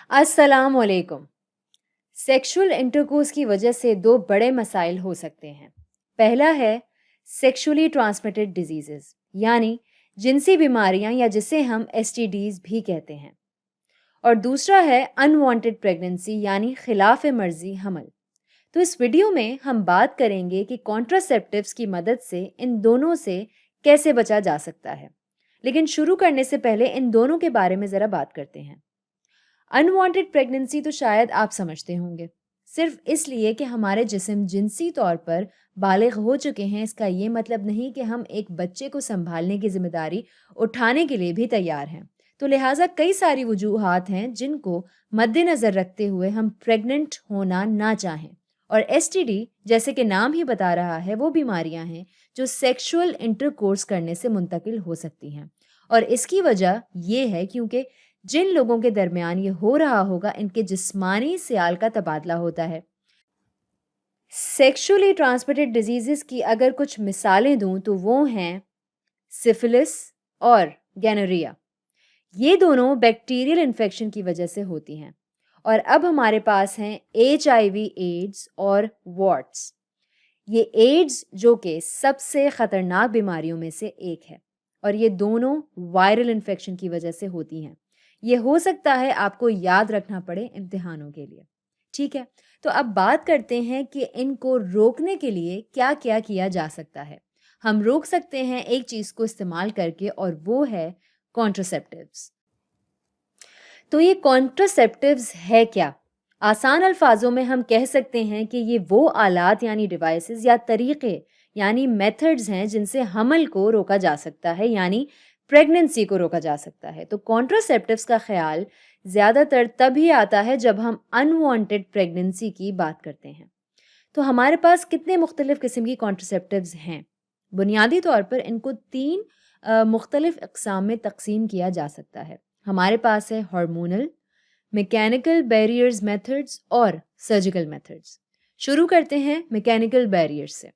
السلام علیکم۔ Sexual intercourse کی وجہ سے دو بڑے مسائل ہو سکتے ہیں۔ پہلا ہے سیکشولی ٹرانسمیٹڈ ڈیزیزز، یعنی جنسی بیماریاں یا جسے ہم STDs بھی کہتے ہیں، اور دوسرا ہے انوانٹڈ پریگننسی یعنی خلاف مرضی حمل۔ تو اس ویڈیو میں ہم بات کریں گے کہ کانٹراسیپٹیوز کی مدد سے ان دونوں سے کیسے بچا جا سکتا ہے، لیکن شروع کرنے سے پہلے ان دونوں کے بارے میں ذرا بات کرتے ہیں۔ انوانٹڈ پریگننسی تو شاید آپ سمجھتے ہوں گے، صرف اس لیے کہ ہمارے جسم جنسی طور پر بالغ ہو چکے ہیں اس کا یہ مطلب نہیں کہ ہم ایک بچے کو سنبھالنے کی ذمہ داری اٹھانے کے لیے بھی تیار ہیں۔ تو لہٰذا کئی ساری وجوہات ہیں جن کو مد نظر رکھتے ہوئے ہم پریگننٹ ہونا نہ چاہیں، اور STD جیسے کہ نام ہی بتا رہا ہے وہ بیماریاں ہیں جو سیکشول انٹرکورس کرنے سے منتقل ہو سکتی ہیں، اور اس کی وجہ یہ ہے کیونکہ جن لوگوں کے درمیان یہ ہو رہا ہوگا ان کے جسمانی سیال کا تبادلہ ہوتا ہے۔ سیکشولی ٹرانسمیٹڈ ڈیزیزز کی اگر کچھ مثالیں دوں تو وہ ہیں سفلس اور گینوریا۔ یہ دونوں بیکٹیریل انفیکشن کی وجہ سے ہوتی ہیں، اور اب ہمارے پاس ہیں HIV ایڈز اور وارٹس۔ یہ ایڈز جو کہ سب سے خطرناک بیماریوں میں سے ایک ہے، اور یہ دونوں وائرل انفیکشن کی وجہ سے ہوتی ہیں۔ یہ ہو سکتا ہے آپ کو یاد رکھنا پڑے امتحانوں کے لیے، ٹھیک ہے؟ تو اب بات کرتے ہیں کہ ان کو روکنے کے لیے کیا کیا کیا جا سکتا ہے۔ ہم روک سکتے ہیں ایک چیز کو استعمال کر کے، اور وہ ہے کانٹراسیپٹیوز۔ تو یہ کانٹراسیپٹیوز ہے کیا؟ آسان الفاظوں میں ہم کہہ سکتے ہیں کہ یہ وہ آلات یعنی ڈیوائسز یا طریقے یعنی میتھڈز ہیں جن سے حمل کو روکا جا سکتا ہے، یعنی پریگننسی کو روکا جا سکتا ہے۔ تو کانٹراسیپٹیوز کا خیال زیادہ تر تب ہی آتا ہے جب ہم انوانٹڈ پریگننسی کی بات کرتے ہیں۔ تو ہمارے پاس کتنے مختلف قسم کی کانٹراسیپٹیوز ہیں؟ بنیادی طور پر ان کو 3 مختلف اقسام میں تقسیم کیا جا سکتا ہے۔ ہمارے پاس ہے ہارمونل، میکینیکل بیریئرز میتھڈز اور سرجیکل میتھڈز۔ شروع کرتے ہیں میکینیکل بیریئر سے۔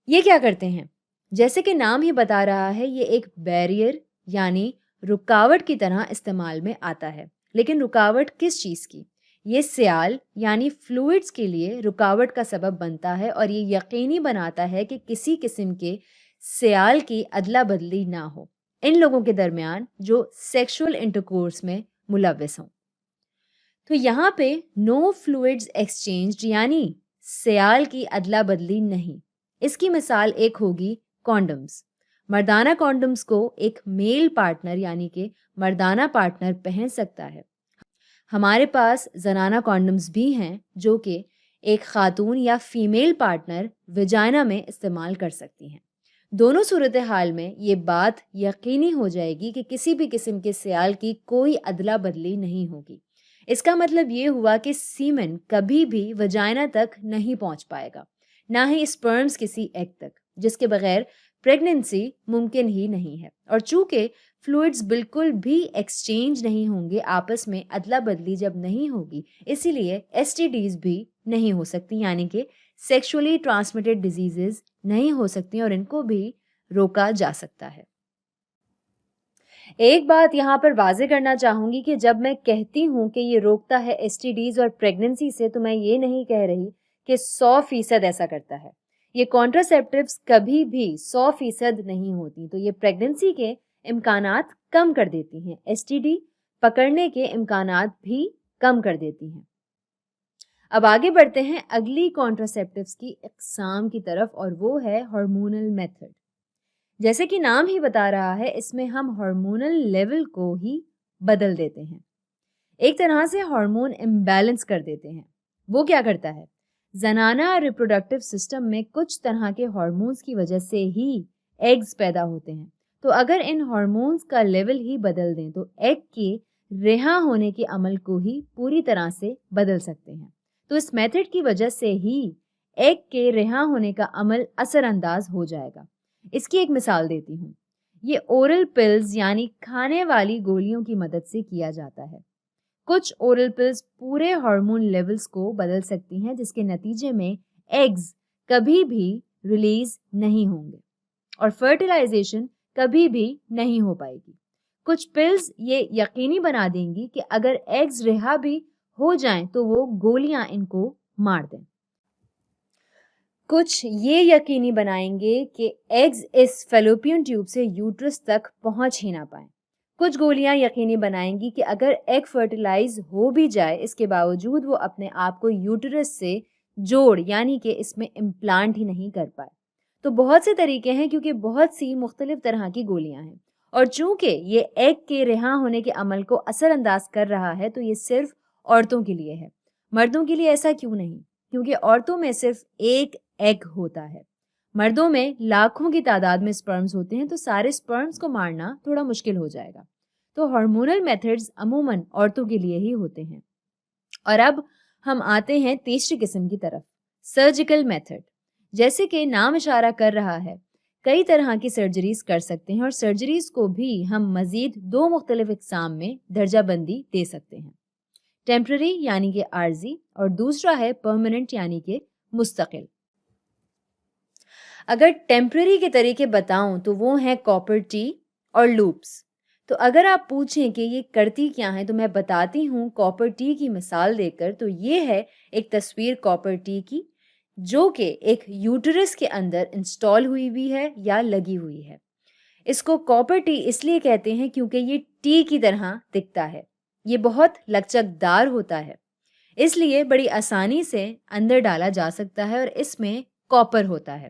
یہ کیا کرتے ہیں؟ جیسے کہ نام ہی بتا رہا ہے، یہ ایک بیریئر یعنی رکاوٹ کی طرح استعمال میں آتا ہے، لیکن رکاوٹ کس چیز کی؟ یہ سیال یعنی فلوئڈز کے لیے رکاوٹ کا سبب بنتا ہے، اور یہ یقینی بناتا ہے کہ کسی قسم کے سیال کی ادلا بدلی نہ ہو ان لوگوں کے درمیان جو سیکشول انٹرکورس میں ملوث ہوں۔ تو یہاں پہ نو فلوئڈز ایکسچینجڈ یعنی سیال کی ادلا بدلی نہیں۔ اس کی مثال ایک ہوگی کانڈمز۔ مردانہ کانڈمز کو ایک میل پارٹنر یعنی کہ مردانہ پارٹنر پہن سکتا ہے۔ ہمارے پاس زنانہ کانڈمز بھی ہیں جو کہ ایک خاتون یا فیمیل پارٹنر ویجائنا میں استعمال کر سکتی ہیں۔ دونوں صورتحال میں یہ بات یقینی ہو جائے گی کہ کسی بھی قسم کے سیال کی کوئی ادلا بدلی نہیں ہوگی۔ اس کا مطلب یہ ہوا کہ سیمن کبھی بھی ویجائنا تک نہیں پہنچ پائے گا، نہ ہی اسپرمز کسی ایگ تک، جس کے بغیر پریگننسی ممکن ہی نہیں ہے۔ اور چونکہ فلوئڈز بالکل بھی ایکسچینج نہیں ہوں گے، آپس میں ادلا بدلی جب نہیں ہوگی، اسی لیے STDs بھی نہیں ہو سکتی، یعنی کہ سیکشولی ٹرانسمیٹڈ ڈیزیزز نہیں ہو سکتی، اور ان کو بھی روکا جا سکتا ہے۔ ایک بات یہاں پر واضح کرنا چاہوں گی کہ جب میں کہتی ہوں کہ یہ روکتا ہے STDs اور پریگننسی سے، تو میں یہ نہیں کہہ رہی کہ 100% ایسا کرتا ہے۔ یہ کانٹراسیپٹیوز کبھی بھی 100% نہیں ہوتی، تو یہ پریگننسی کے امکانات کم کر دیتی ہیں، STD پکڑنے کے امکانات بھی کم کر دیتی ہیں۔ اب آگے بڑھتے ہیں اگلی کانٹراسیپٹیوز کی اقسام کی طرف، اور وہ ہے ہارمونل میتھڈ۔ جیسے کہ نام ہی بتا رہا ہے، اس میں ہم ہارمونل لیول کو ہی بدل دیتے ہیں، ایک طرح سے ہارمون امبیلنس کر دیتے ہیں۔ وہ کیا کرتا ہے؟ زنانہ ریپروڈکٹیو سسٹم میں کچھ طرح کے ہارمونز کی وجہ سے ہی ایگز پیدا ہوتے ہیں، تو اگر ان ہارمونز کا لیول ہی بدل دیں تو ایگ کے رہا ہونے کے عمل کو ہی پوری طرح سے بدل سکتے ہیں۔ تو اس میتھڈ کی وجہ سے ہی ایگ کے رہا ہونے کا عمل اثر انداز ہو جائے گا۔ اس کی ایک مثال دیتی ہوں۔ یہ اورل پلز یعنی کھانے والی گولیوں کی مدد سے کیا جاتا ہے۔ کچھ اورل پلز پورے ہارمون لیولز کو بدل سکتی ہیں، جس کے نتیجے میں ایگز کبھی بھی ریلیز نہیں ہوں گے اور فرٹیلائزیشن کبھی بھی نہیں ہو پائے گی۔ کچھ پلز یہ یقینی بنا دیں گی کہ اگر ایگز رہا بھی ہو جائیں تو وہ گولیاں ان کو مار دیں۔ کچھ یہ یقینی بنائیں گے کہ ایگز اس فیلوپین ٹیوب سے یوٹرس تک پہنچ ہی نہ پائیں۔ کچھ گولیاں یقینی بنائیں گی کہ اگر ایگ فرٹیلائز ہو بھی جائے اس کے باوجود وہ اپنے آپ کو یوٹرس سے جوڑ یعنی کہ اس میں امپلانٹ ہی نہیں کر پائے۔ تو بہت سے طریقے ہیں کیونکہ بہت سی مختلف طرح کی گولیاں ہیں، اور چونکہ یہ ایگ کے رہا ہونے کے عمل کو اثر انداز کر رہا ہے تو یہ صرف عورتوں کے لیے ہے۔ مردوں کے لیے ایسا کیوں نہیں؟ کیونکہ عورتوں میں صرف ایک ایگ ہوتا ہے، مردوں میں لاکھوں کی تعداد میں سپرمز ہوتے ہیں، تو سارے سپرمز کو مارنا تھوڑا مشکل ہو جائے گا۔ تو ہارمونل میتھڈز عموماً عورتوں کے لیے ہی ہوتے ہیں۔ اور اب ہم آتے ہیں تیسری قسم کی طرف، سرجیکل میتھڈ۔ جیسے کہ نام اشارہ کر رہا ہے، کئی طرح کی سرجریز کر سکتے ہیں، اور سرجریز کو بھی ہم مزید دو مختلف اقسام میں درجہ بندی دے سکتے ہیں، ٹیمپرری یعنی کہ عارضی، اور دوسرا ہے پرماننٹ یعنی کہ مستقل۔ اگر ٹیمپرری کے طریقے بتاؤں تو وہ ہیں کاپر ٹی اور لوپس۔ تو اگر آپ پوچھیں کہ یہ کرتی کیا ہیں تو میں بتاتی ہوں کاپر ٹی کی مثال دے کر۔ تو یہ ہے ایک تصویر کاپر ٹی کی جو کہ ایک یوٹرس کے اندر انسٹال ہوئی بھی ہے یا لگی ہوئی ہے۔ اس کو کاپر ٹی اس لیے کہتے ہیں کیونکہ یہ ٹی کی طرح دکھتا ہے، یہ بہت لچک دار ہوتا ہے، اس لیے بڑی آسانی سے اندر ڈالا جا سکتا ہے، اور اس میں کاپر ہوتا ہے۔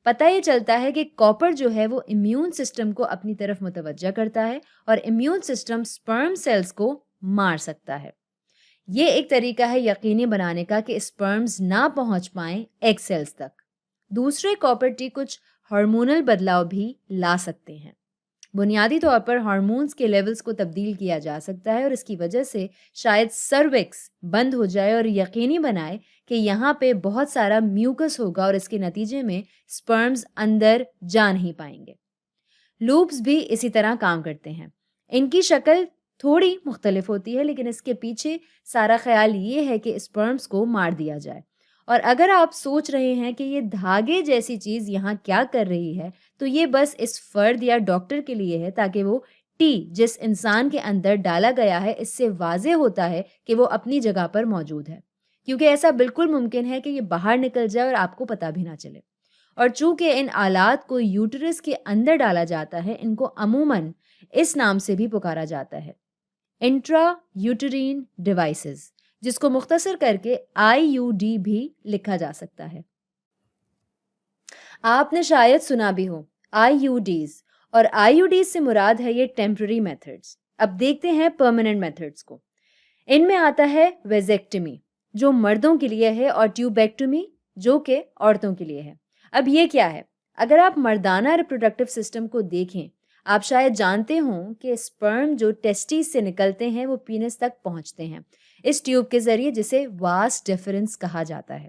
پتہ یہ چلتا ہے کہ کاپر جو ہے وہ امیون سسٹم کو اپنی طرف متوجہ کرتا ہے، اور امیون سسٹم سپرم سیلز کو مار سکتا ہے۔ یہ ایک طریقہ ہے یقینی بنانے کا کہ سپرمز نہ پہنچ پائیں ایگ سیلز تک۔ دوسرے کاپر ٹی کچھ ہارمونل بدلاؤ بھی لا سکتے ہیں۔ بنیادی طور پر ہارمونز کے لیولز کو تبدیل کیا جا سکتا ہے، اور اس کی وجہ سے شاید سروکس بند ہو جائے اور یقینی بنائے کہ یہاں پہ بہت سارا میوکس ہوگا، اور اس کے نتیجے میں سپرمز اندر جا نہیں پائیں گے۔ لوپس بھی اسی طرح کام کرتے ہیں۔ ان کی شکل تھوڑی مختلف ہوتی ہے، لیکن اس کے پیچھے سارا خیال یہ ہے کہ سپرمز کو مار دیا جائے۔ اور اگر آپ سوچ رہے ہیں کہ یہ دھاگے جیسی چیز یہاں کیا کر رہی ہے، تو یہ بس اس فرد یا ڈاکٹر کے لیے ہے تاکہ وہ ٹی جس انسان کے اندر ڈالا گیا ہے اس سے واضح ہوتا ہے کہ وہ اپنی جگہ پر موجود ہے، کیونکہ ایسا بالکل ممکن ہے کہ یہ باہر نکل جائے اور آپ کو پتہ بھی نہ چلے۔ اور چونکہ ان آلات کو یوٹرس کے اندر ڈالا جاتا ہے، ان کو عموماً اس نام سے بھی پکارا جاتا ہے، انٹرا یوٹرین ڈیوائسز، جس کو مختصر کر کے IUD بھی لکھا جا سکتا ہے۔ آپ نے شاید سنا بھی ہو IUDs، اور IUDs سے مراد ہے یہ ٹیمپرری میتھڈز۔ اب دیکھتے ہیں پرماننٹ میتھڈز کو۔ ان میں آتا ہے ویزیکٹمی جو مردوں کے لیے ہے، اور ٹیوبیکٹمی جو کہ عورتوں کے لیے ہے۔ اب یہ کیا ہے؟ اگر آپ مردانہ ریپروڈکٹیو سسٹم کو دیکھیں، آپ شاید جانتے ہوں کہ سپرم جو ٹیسٹیز سے نکلتے ہیں وہ پینس تک پہنچتے ہیں اس ٹیوب کے ذریعے، جسے واس ڈیفرنس کہا جاتا ہے۔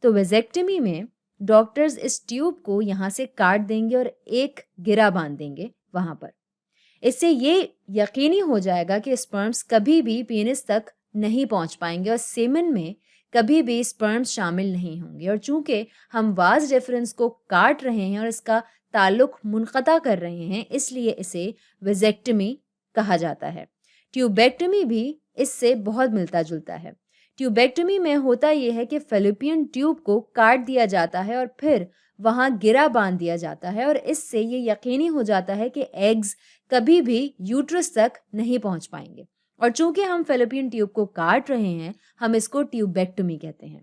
تو ویزیکٹمی میں ڈاکٹرز اس ٹیوب کو یہاں سے کاٹ دیں گے اور ایک گرہ باندھ دیں گے وہاں پر۔ اس سے یہ یقینی ہو جائے گا کہ سپرمز کبھی بھی پینس تک نہیں پہنچ پائیں گے، اور سیمن میں کبھی بھی سپرمز شامل نہیں ہوں گے۔ اور چونکہ ہم واس ڈیفرنس کو کاٹ رہے ہیں اور اس کا تعلق منقطع کر رہے ہیں، اس لیے اسے ویزیکٹمی کہا جاتا ہے۔ ٹیوبیکٹمی بھی اس سے بہت ملتا جلتا ہے۔ ٹیوبیکٹمی میں ہوتا یہ ہے کہ فیلوپین ٹیوب کو کاٹ دیا جاتا ہے اور پھر وہاں گرہ باندھ دیا جاتا ہے، اور اس سے یہ یقینی ہو جاتا ہے کہ ایگز کبھی بھی یوٹرس تک نہیں پہنچ پائیں گے۔ اور چونکہ ہم فیلوپین ٹیوب کو کاٹ رہے ہیں، ہم اس کو ٹیوبیکٹمی کہتے ہیں۔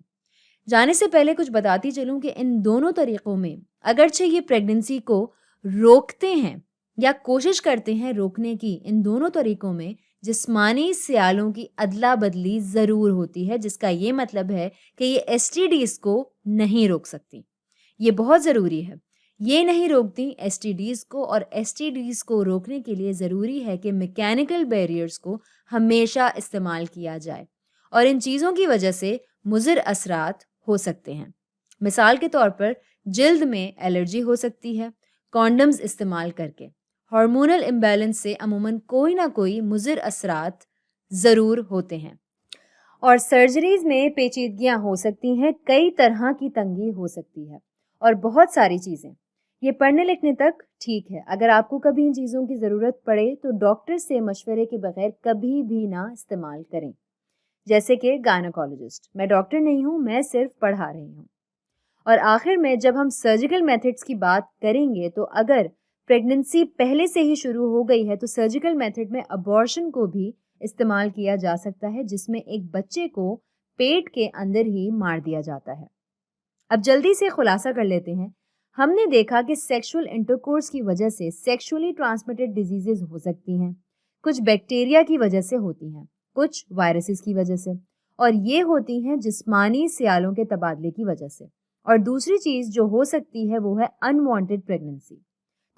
جانے سے پہلے کچھ بتاتی چلوں کہ ان دونوں طریقوں میں اگرچہ یہ پریگننسی کو روکتے ہیں یا کوشش کرتے ہیں روکنے کی، ان دونوں طریقوں میں جسمانی سیالوں کی ادلا بدلی ضرور ہوتی ہے، جس کا یہ مطلب ہے کہ یہ STDs کو نہیں روک سکتی۔ یہ بہت ضروری ہے، یہ نہیں روکتی STDs کو، اور STDs کو روکنے کے لیے ضروری ہے کہ میکینیکل بیریئرز کو ہمیشہ استعمال کیا جائے، اور ان چیزوں کی وجہ سے مضر اثرات ہو سکتے ہیں۔ مثال کے طور پر جلد میں الرجی ہو سکتی ہے کانڈمز استعمال کر کے۔ ہارمونل امبیلنس سے عموماً کوئی نہ کوئی مضر اثرات ضرور ہوتے ہیں، اور سرجریز میں پیچیدگیاں ہو سکتی ہیں، کئی طرح کی تنگی ہو سکتی ہے، اور بہت ساری چیزیں۔ یہ پڑھنے لکھنے تک ٹھیک ہے، اگر آپ کو کبھی ان چیزوں کی ضرورت پڑے تو ڈاکٹر سے مشورے کے بغیر کبھی بھی نہ استعمال کریں، جیسے کہ گائنیکالوجسٹ۔ میں ڈاکٹر نہیں ہوں، میں صرف پڑھا رہی ہوں۔ اور آخر میں جب ہم سرجیکل میتھڈس کی بات کریں گے تو اگر پریگننسی پہلے سے ہی شروع ہو گئی ہے تو سرجیکل میتھڈ میں ابارشن کو بھی استعمال کیا جا سکتا ہے، جس میں ایک بچے کو پیٹ کے اندر ہی مار دیا جاتا ہے۔ اب جلدی سے خلاصہ کر لیتے ہیں۔ ہم نے دیکھا کہ سیکشول انٹرکورس کی وجہ سے سیکشولی ٹرانسمیٹڈ ڈیزیزز ہو سکتی ہیں، کچھ بیکٹیریا کی وجہ سے ہوتی ہیں، کچھ وائرسز کی وجہ سے، اور یہ ہوتی ہیں جسمانی سیالوں کے تبادلے کی وجہ سے۔ اور دوسری چیز جو ہو سکتی ہے وہ ہے انوانٹڈ پریگننسی۔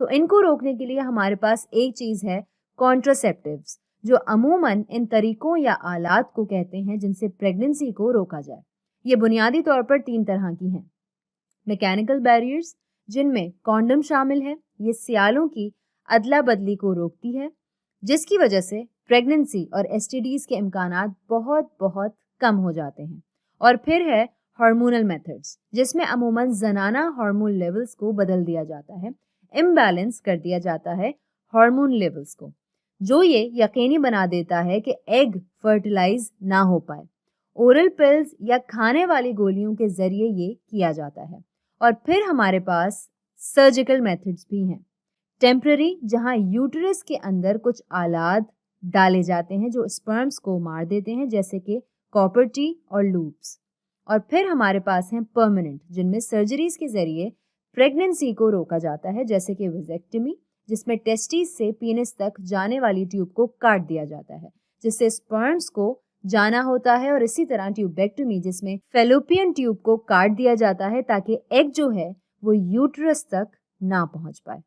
تو ان کو روکنے کے لیے ہمارے پاس ایک چیز ہے کانٹراسیپٹیوز، جو عموماً ان طریقوں یا آلات کو کہتے ہیں جن سے پریگننسی کو روکا جائے۔ یہ بنیادی طور پر 3 طرح کی ہیں۔ میکینیکل بیریئرز، جن میں کانڈم شامل ہے، یہ سیالوں کی ادلا بدلی کو روکتی ہے، جس کی وجہ سے پریگننسی اور ایس ٹی ڈیز کے امکانات بہت کم ہو جاتے ہیں۔ اور پھر ہے ہارمونل میتھڈز، جس میں عموماً زنانہ ہارمون لیولز کو بدل دیا جاتا ہے، امبیلنس کر دیا جاتا ہے ہارمون لیولز کو، جو یہ یقینی بنا دیتا ہے کہ ایگ فرٹیلائز نہ ہو پائے۔ اورل پلز یا کھانے والی گولیوں کے ذریعے یہ کیا جاتا ہے۔ اور پھر ہمارے پاس سرجیکل میتھڈز بھی ہیں، ٹیمپرری، جہاں یوٹرس کے اندر کچھ آلات ڈالے جاتے ہیں جو اسپرمز کو مار دیتے ہیں، جیسے کہ کاپر ٹی اور لوپس۔ اور پھر ہمارے پاس ہیں پرماننٹ، جن میں سرجریز کے ذریعے پریگننسی کو روکا جاتا ہے، جیسے کہ ویزیکٹمی، جس میں ٹیسٹیز سے پینس تک جانے والی ٹیوب کو کاٹ دیا جاتا ہے، جس سے اسپرمز کو جانا ہوتا ہے، اور اسی طرح ٹیوبیکٹمی، جس میں فیلوپین ٹیوب کو کاٹ دیا جاتا ہے تاکہ ایگ جو ہے وہ یوٹرس تک نہ پہنچ پائے۔